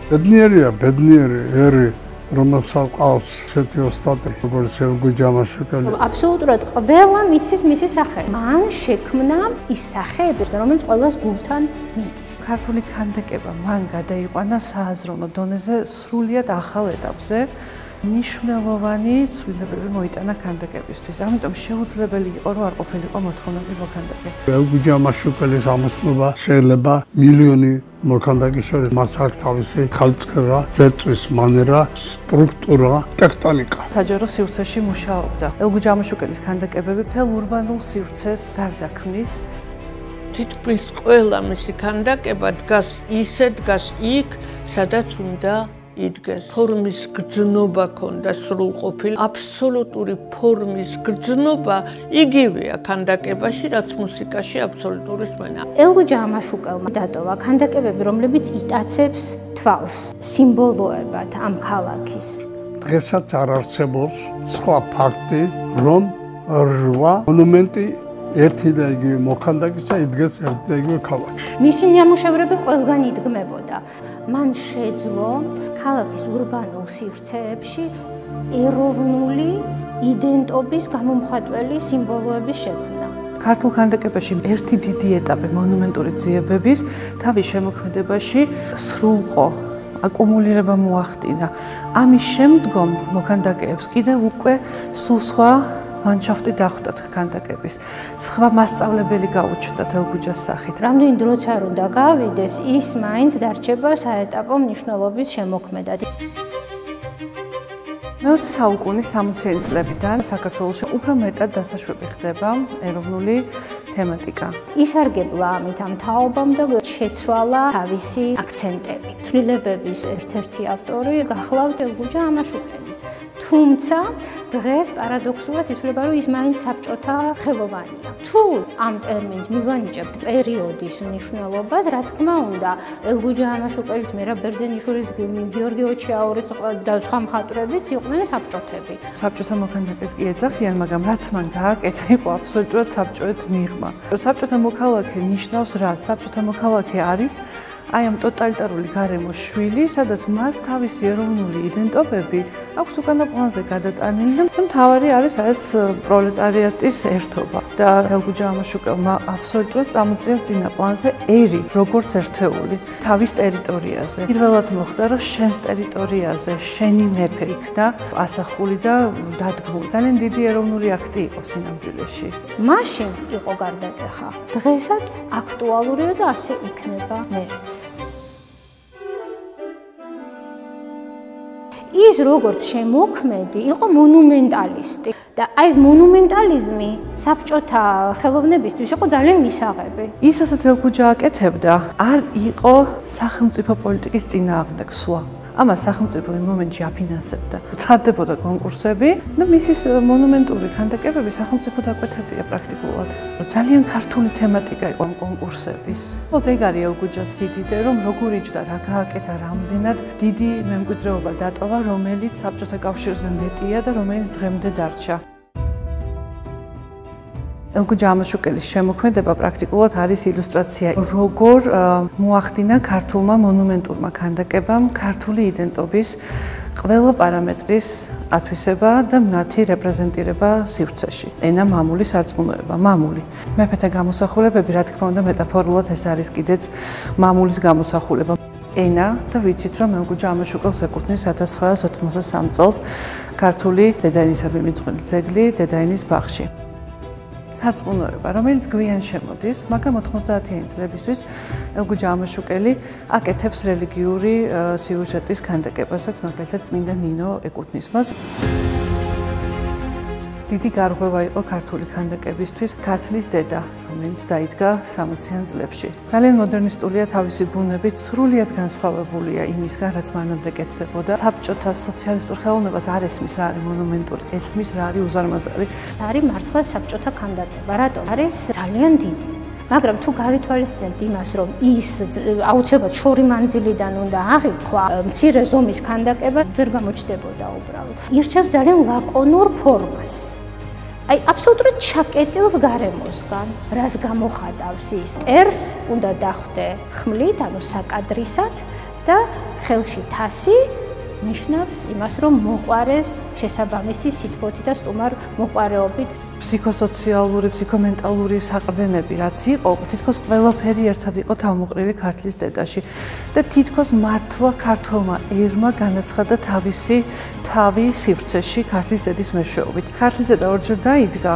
ბედნიერი ერი რომელსაც ყავს ესეთი ოსტატი როგორც ელგუ ჯამაშუკელი. აბსოლუტურად ყველა მიცის მისი სახე. მან შექმნა ის სახეები, რომელიც ყველას გულთან მიდის. ქართული ქანდაკება მან გადაიყვანა სააზროვნო დონეზე სრულიად ახალ ეტაპზე. მნიშვნელოვანი ცვლილებები მოიტანა ქანდაკებისთვის. ამიტომ შეუძლებელი იყო, რომ არ ყოფილიყო მოთხოვნები მოქანდაკე. ელგუ ჯამაშუკელის ამოცნობა შეიძლება მილიონი მოქანდაკის შორის მას აქვს თავისი ხალწრა, ზერწვის მანერა, სტრუქტურა, ტექტონიკა. საჯარო სივრცეში მუშაობდა. ელგუ ჯამაშუკელის ქანდაკებები მთელ ურბანულ სივრცეს გარდაქმნის. თითქმის ყველა მისი ქანდაკება დგას იქ, სადაც უნდა იდგეს. ფორმის გრძნობა ქონდა სრულყოფილი, აბსოლუტური ფორმის გრძნობა იგივეა ქანდაკებაში, რაც მუსიკაში აბსოლუტური სმენა. ელგუ ჯამაშუკელმა დატოვა ქანდაკებები, რომლებიც იტაცებს თვალს, სიმბოლოებად ამ ქალაქის. დღესაც არ არსებობს სხვა ფაქტი, რომ 8 მონუმენტი ერთი და იგივე მოქანდაკისა იდგეს ერთი და იგივე ქალაქში. მისი ნამუშევრები ყველგან იდგმებოდა. მან შეძლო ქალაქის ურბანულ სივრცეებში ეროვნული იდენტობის გამომხატველი სიმბოლოების შექმნა. ქართულ ქანდაკებაში ერთი დიდი ეტაპი მონუმენტური ძიებების თავის შემოქმედებაში სრულყო აკუმულირება მოახდინა. ამის შემდგომ მოქანდაკეებს კიდევ უკვე სულ სხვა ლანდშაფტი დახვდათ ქანდაკების. სხვა მასწავლებელი გაუჩნდათ ელგუჯას სახით. რამდენი დროც არ უნდა გავიდეს, ის მაინც დარჩება საეტაპო მნიშვნელობის შემოქმედად. მე-20 საუკუნის 60-იანი წლებიდან საქართველოში უფრო მეტად დასაშვები ხდება ეროვნული თემატიკა. ისარგებლა ამით ამ თაობამ და შეცვალა თავისი აქცენტები. ცვლილებების ერთ-ერთი ავტორი გახლავთ ელგუ ჯამაშუკელიც. თუმცა დღეს პარადოქსულად ითვლება, რომ ის მაინც საბჭოთა ხელოვანია. თუ ამ ტერმინს მივანიჭებთ პერიოდის მნიშვნელობას, რა თქმა უნდა, ელგუ ჯამაშუკელიც, მერაბ ბერძენიშვილიც, გიორგი ოჩიაურიც და სხვა მხატვრებიც იყვნენ საბჭოთები. საბჭოთა მოქანდაკეს კი ეძახიან, მაგრამ რაც მან გააკეთა, იყო აბსოლუტურად საბჭოებს მიღმა. საბჭოთა მოქალაქე ნიშნავს რა? საბჭოთა მოქალაქე არის აი ამ ტოტალიტარული გარემოს შვილი, სადაც მას თავისი ეროვნული იდენტობები აქვს უკანა პლანზე გადატანილი და მთავარი არის ეს პროლეტარიატის ერთობა. და ელგუ ჯამაშუკელმა აბსოლუტურად წამოწია წინა პლანზე ერი, როგორც ერთეული, თავის ტერიტორიაზე. პირველად მოხდა, რომ შენს ტერიტორიაზე შენი მეფე იქნა ასახული და დადგმული. ძალიან დიდი ეროვნული აქტი იყო სინამდვილეში. მაშინ იყო გარდატეხა. დღესაც აქტუალურია და ასე იქნება მერეც. ის როგორც შემოქმედი იყო მონუმენტალისტი და აი ეს მონუმენტალიზმი საბჭოთა ხელოვნებისთვის იყო ძალიან მისაღები. ის რასაც ელგუ ჯააკეთებდა, არ იყო სახელმწიფო პოლიტიკის წინააღმდეგ სვლა. ამას სახელმწიფო იმ მომენტში აფინანსებდა. ცხადდებოდა კონკურსები და მისის მონუმენტური ქანდაკებები სახელმწიფო დაკვეთებია პრაქტიკულად. ძალიან ქართული თემატიკა იყო ამ კონკურსების. ეგ არის ელგუჯას სიდიდე, რომ როგორ იჯდა, რა გააკეთა, რამდენად დიდი მემკვიდრეობა დატოვა, რომელიც საბჭოთა კავშირზე მეტია და რომელიც დღემდე დარჩა. ელგუ ჯამაშუკელის შემოქმედება პრაქტიკულად არის ილუსტრაცია, როგორ მოახდინა ქართულმა მონუმენტურმა ქანდაკებამ ქართული იდენტობის ყველა პარამეტრის ათვისება და მათი რეპრეზენტირება სივრცეში. ენა, მამული, სარწმუნოება, მამული. მეფეთა გამოსახულებები, რა თქმა უნდა, მეტაფორულად ეს არის კიდეც მამულის გამოსახულება. ენა და ვიცით, რომ ელგუ ჯამაშუკელს ეკუთვნის 1993 წელს ქართული დედაენისადმი მიძღვნილი ძეგლი დედაენის ბაღში. სარწმუნოება, რომელიც გვიან შემოდის, მაგრამ 90-იანი წლებისთვის ელგუ ჯამაშუკელი აკეთებს რელიგიური სიუჟეტის ქანდაკებასაც, მაგალითად წმინდა ნინო ეკუთვნის მას. დიდი გარღვევა იყო ქართული ქანდაკებისთვის ქართლის დედა, რომელიც დაიდგა 60-იან წლებში. ძალიან მოდერნისტულია თავისი ბუნებით, სრულიად განსხვავებულია იმისგან, რაც მანამდე კეთდებოდა. საბჭოთა სოციალისტურ ხელოვნებას არ ესმის რა არის მონუმენტური, ესმის რა არის უზარმაზარი. არის მართლა საბჭოთა ქანდაკება, რატომ? არის ძალიან დიდი. მაგრამ თუ გავითვალისწინებთ იმას, რომ ის აუცილებლად შორი მანძილიდან უნდა აღიქვა, მცირე ზომის ქანდაკება ვერ გამოჩნდებოდა უბრალოდ. ირჩევს ძალიან ლაკონურ ფორმას. აი აბსოლუტურად ჩაკეტილს გარემოსგან, რას გამოხატავს ის. ტერს უნდა დახვდე ხმლით, ანუ საკადრისად და ხელში თასი ნიშნავს იმას, რომ მოყვარეს შესაბამისი სითბოთი და სტუმარ მოყვარეობით. ფსიქოსოციალური, ფსიქომენტალური საყრდენები რაც იყო, თითქოს ყველაფერი ერთად იყო თავმოყრილი ქართლის დედაში და თითქოს მართლა ქართველმა ერმა განაცხადა თავისი თავი სივრცეში ქართლის დედის მეშვეობით. ქართლის დედა ორჯერ დაიდგა.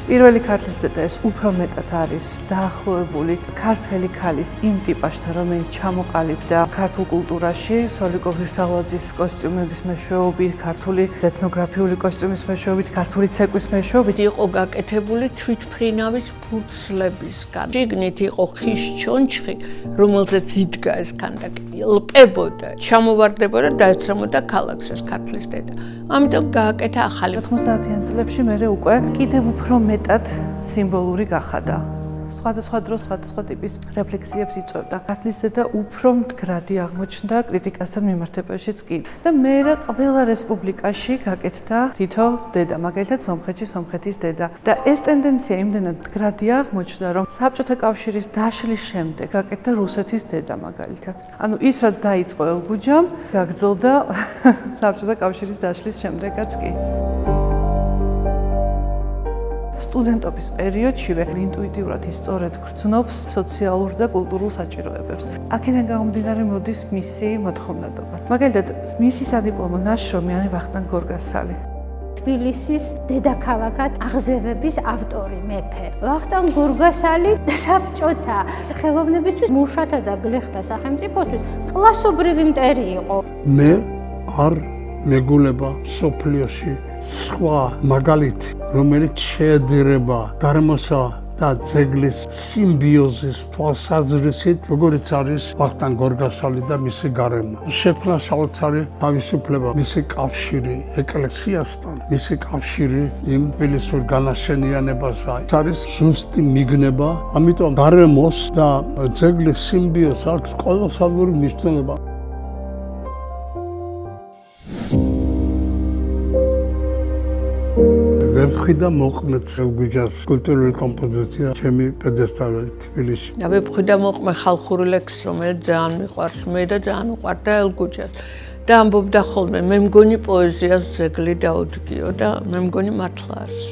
პირველი ქართლის დედა ეს უფრო მეტად არის დაახლოებული ქართველი ქალის იმ ტიპაშთან, რომელიც ჩამოყალიბდა ქართულ კულტურაში, სოლიკო ვირსალაძის კოსტიუმების მეშვეობით, ქართული ეთნოგრაფიული კოსტიუმის მეშვეობით, ქართული ცეკვის მეშვეობით იყო გაკეთებული თვითმფრინავის ფურცლებისგან. შიგნით იყო ხის ჩონჩხი, რომელზეც იდგა ეს ქანდაკი, ელპებოდა, ჩამოვარდებოდა და ეცემოდა ქალაქს ეს ქართლის დედა. ამიტომ გააკეთა ახალი 90-იან წლებში მერე უკვე კიდევ უფრო მეტად სიმბოლური გახადა. სხვადასხვა დროს სხვადასხვა ტიპის რეფლექსიებს იწვევდა. ქართლის დედა უფრო მდგრადი აღმოჩნდა კრიტიკასთან მიმართებაშიც კი. და მერე ყველა რესპუბლიკაში გაკეთდა თითო დედა, მაგალითად სომხეთში სომხეთის დედა. და ეს ტენდენცია იმდენად მდგრადი აღმოჩნდა, რომ საბჭოთა კავშირის დაშლის შემდეგ გაკეთდა რუსეთის დედა მაგალითად. ანუ ის რაც დაიწყო ელგუჯამ, გაგრძელდა საბჭოთა კავშირის დაშლის შემდეგაც კი. სტუდენტობის პერიოდშივე ინტუიტიურად ისწორედ გრძნობს სოციალურ და კულტურულ საჭიროებებს. აქედან გამომდინარე მოდის მისი მოთხოვნადობა. მაგალითად, მისი სადიპლომო ნაშრომი არის ვახტანგ გორგასალი. თბილისის დედაქალაქად აღზევების ავტორი მეფე. ვახტანგ გორგასალი საბჭოთა ხელოვნებისთვის, მუშათა და გლეხთა სახელმწიფოსთვის კლასობრივი მტერი იყო. მე არ მეგულება სოფლიოში სხვა მაგალითი, რომელიც შეეძირება გარემოსა და ძეგლის სიმბიოზის თვალსაზრისით, როგორც არის ვახტანგ გორგასალი და მისი გარემო. შექმნა საოცარი თავისუფლება, მისი კავშირი ეკლესიასთან, მისი კავშირი იმ თბილისურ განაშენიანებასა. ეს არის ზუსტი მიგნება, ამიტომ გარემოს და ძეგლის სიმბიოზს აქვს კოლოსალური მნიშვნელობა. ვებხვი და მოყმეთ ელგუჯას კულტურული კომპოზიცია ჩემი პედესტალი თბილისში. და ვებხვი და მოყმე ხალხური ლექსი, რომელიც ძალიან მიყვარს მე და ძალიან უყვარდა ელგუჯას. და ამბობდა ხოლმე, მე მგონი პოეზიას ძეგლი დაუდგიო და მე მგონი მართლა არის.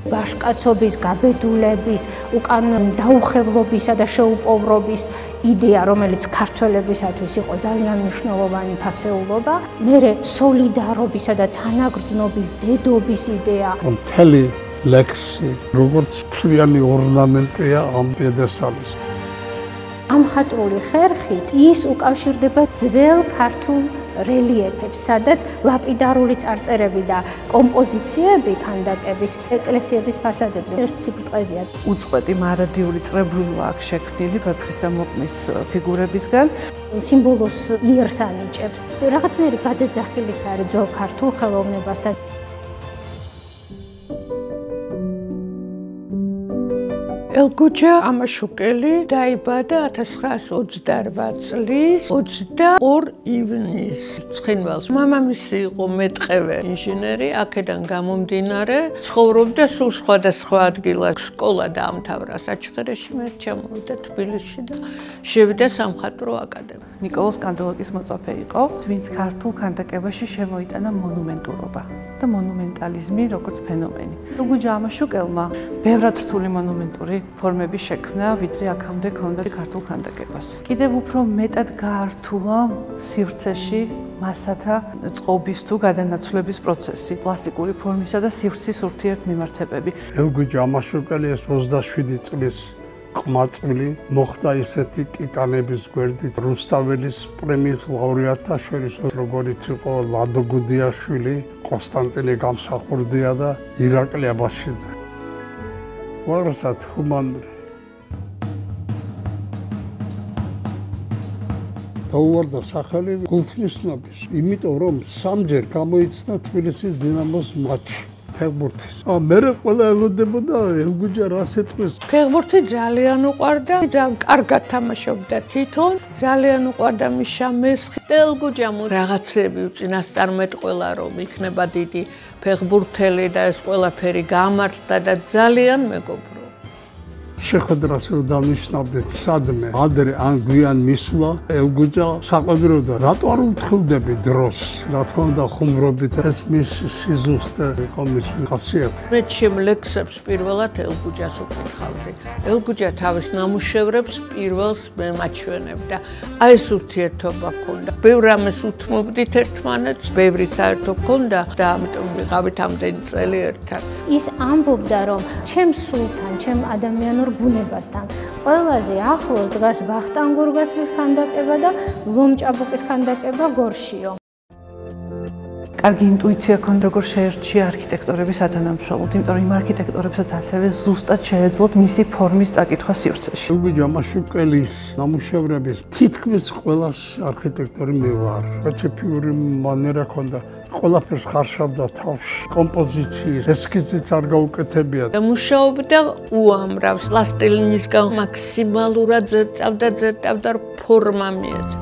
ვაჟკაცობის, გაბედულების, უკან დაუხევლობისა და შეუპოვრობის იდეა, რომელიც ქართველებისათვის იყო ძალიან მნიშვნელოვანი ფასეულობა, მერე სოლიდარობისა და თანაგრძნობის, დედობის იდეა. მთელი ლექსი, როგორც თლიანი ორნამენტია ამ პედესტალის. ამ ხატრული ხერხით ის უკავშირდება ძველ ქართულ რელიეფებს, სადაც ლაპიდარული წარწერები და კომპოზიციები ქანდაკების ეკლესიების ფასადებზე ერთ სიბრტყეზეა. უწყვეტი მარადიული წრებრუნვა აქვს შექმნილი ვებხის და მოყმის ფიგურებისგან. სიმბოლოს იერს ანიჭებს. რაღაცნაირი გადაძახილიც არის ძველ ქართულ ხელოვნებასთან. ელგუჯა ამაშუკელი დაიბადა 1928 წლის 22 ივნისს ცხინვალში. მამამისი იყო მეტყევე ინჟინერი, აქედან გამომდინარე ცხოვრობდა სულ სხვადასხვა ადგილას. სკოლა დაამთავრა საჩხერეში, მე ჩამოვიდა თბილისში და შევიდა სამხატვრო აკადემიაში. ნიკოლოზ კანდელაკის მოწაფე იყო, ვინც ქართულ ქანდაკებაში შემოიტანა მონუმენტურობა და მონუმენტალიზმი როგორც ფენომენი. ელგუჯა ამაშუკელმა ბევრად რთული მონუმენტური ფორმები შექმნა, ვიდრე აქამდე ქონდა ქართულ ქანდაკებას. კიდევ უფრო მეტად გაართულა სივრცეში მასათა წყობის თუ გადანაცვლების პროცესი, პლასტიკური ფორმისა და სივრცის ურთიერთმიმართებები. ელგუჯა ამაშუკელი ეს 27 წლის ყმაწვილი მოხდა ისეთი ტიტანების გვერდით, რუსთაველის პრემიის ლაურეატთა შორის, როგორიც იყო ლადო გუდიაშვილი, კონსტანტინე გამსახურდია და ირაკლი აბაშიძე. ვარსად ჰუმანური. დაუვარდა სახელი გულთმისნობის, იმიტომ რომ სამჯერ გამოიცნა თბილისის დინამოს მატჩი. ფეხბურთის. მერე ყველა ელოდებოდა ელგუჯა რას ეთქვის. ფეხბურთი ძალიან უყვარდა, ძალიან კარგად თამაშობდა თვითონ, ძალიან უყვარდა მიშა მესხი. ელგუჯამ რაღაცები უწინასწარმეტყველა, რომ იქნება დიდი ფეხბურთელი და ეს ყველაფერი გამართდა და ძალიან მეგობრო. შეხვედრას რომ დავნიშნავდეთ სადმე, ადრე ან გვიან მისვლა ელგუჯა საყვედრო და რატო არ უთხრდები დროს, რა თქმა უნდა ხუმრობით ეს მის სიზუსტე იყო მისი ხასიათი. მე ჩემ ლექსებს პირველად ელგუჯას უკითხავდი. ელგუჯა თავის ნამუშევრებს პირველს მე მაჩვენებდა. აი ეს ურთიერთობა ჰქონდა. ბევრ რამეს უთმობდით ერთმანეთს, ბევრი საერთო ჰქონდა და ამიტომ ვიყავით ამდენი წელი ერთად. ის ამბობდა, რომ ჩემ სულთან, ჩემ ადამიანურ ბუნებასთან ყველაზე ახლოს დგას ვახტანგ გორგასლის ქანდაკება და ლომჭაბუკის ქანდაკება გორშიო. კარგი ინტუიცია ქონდა როგორ შეერჩია არქიტექტორების სათანამშრომლოდ, იმიტომ რომ იმ არქიტექტორებსაც ასევე ზუსტად შეეძლოთ მისი ფორმის წაკითხვა სივრცეში. ელგუჯა მაშუკელის ნამუშევრების თითქმის ყველას არქიტექტორი მივარ. სპეციფიკური მანერა ჰქონდა. ყველაფერს ხარშავდა თავში. კომპოზიციის ესკიზიც არ გაუკეთებია. და მუშაობდა უამრავს, პლასტილინისგან მაქსიმალურად ზერწავდა ფორმა მიეცა.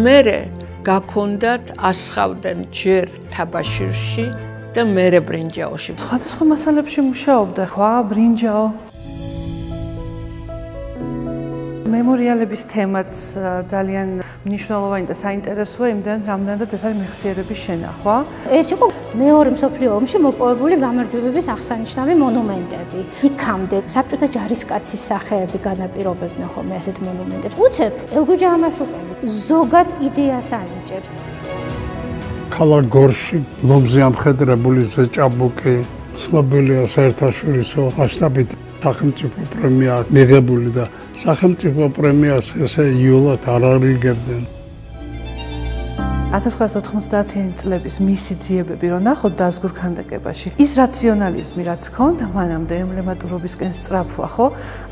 მერე გაქონდათ ასხავდნენ ჯერ თაბაშირში და მერე ბრინჯაოში. სხვადასხვა მასალებში მუშაობდა, ხვა, ბრინჯაო. მემორიალების თემაც ძალიან მნიშვნელოვანი და საინტერესოა, იმდენად რამდენადაც ეს არის მეხსიერების შენახვა. ეს იყო მეორე მსოფლიო ომში მოპოვებული გამარჯვებების აღსანიშნავი მონუმენტები. იქამდე საბჭოთა ჯარისკაცის სახეები განაპირობებდნენ ხოლმე ასეთ მონუმენტებს. უცებ ელგუჯა ამაშუკელი ზოგად იდეას ანიჭებს. ქალაქ გორში ლომზე ამხედრებული ზეჭაბუკი ცნობილია საერთაშორისო მასშტაბით სახელმწიფო პრემია მიღებული და სახელმწიფო პრემიას ესე იოლად არ არიგებდნენ. 1990-იანი წლების მისი ძიებები რო ნახოთ დაზგურ ქანდაკებაში, ის რაციონალიზმი რაც ჰქონდა მანამდე ემბლემატურობისკენ სწრაფვა, ხო?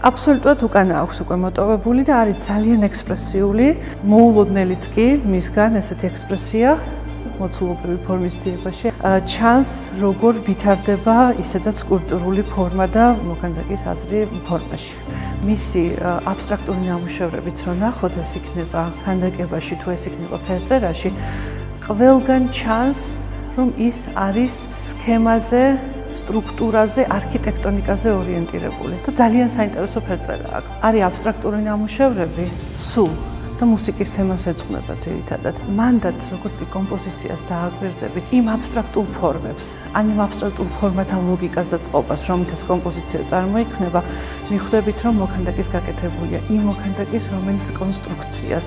აბსოლუტურად უკანა აქვს უკვე მოტოვებული და არის ძალიან ექსპრესიული, მოულოდნელიც კი მისგან ესეთი ექსპრესია მოცულობრივი ფორმის ძიებაში. ჩანს როგორ ვითარდება ისედაც სკულპტურული ფორმა და მოქანდაკის აზრი ფორმაში. მისი აბსტრაქტული ნამუშევრებიც რო ნახოთ, ეს იქნება ქანდაკებაში თუ ეს იქნება ფერწერაში, ყველგან ჩანს, რომ ის არის სქემაზე, სტრუქტურაზე, არქიტექტონიკაზე ორიენტირებული და ძალიან საინტერესო ფერწერა აქვს. არის აბსტრაქტული ნამუშევრები, სულ და მუსიკის თემას ეძღვნება ძირითადად. მანდაც როგორც კი კომპოზიციას დააკვირდებით, იმ აბსტრაქტულ ფორმებს, ან იმ აბსტრაქტულ ფორმათა ლოგიკას და წყობას, რომელთაც კომპოზიცია წარმოიქმნება, მიხვდებით, რომ მოქანდაკის გაკეთებულია იმ მოქანდაკის, რომელიც კონსტრუქციას,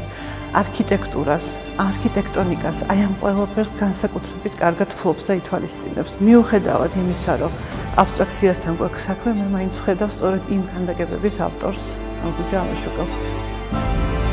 არქიტექტურას, არქიტექტონიკას, აი ამ ყველაფერს განსაკუთრებით კარგად ფლობს და ითვალისწინებს. მიუხედავად იმისა, რომ აბსტრაქციასთან გვაქვს საქმე, მე მაინც ვხედავ სწორედ იმ ქანდაკებების ავტორს, ელგუჯა ამაშუკელს.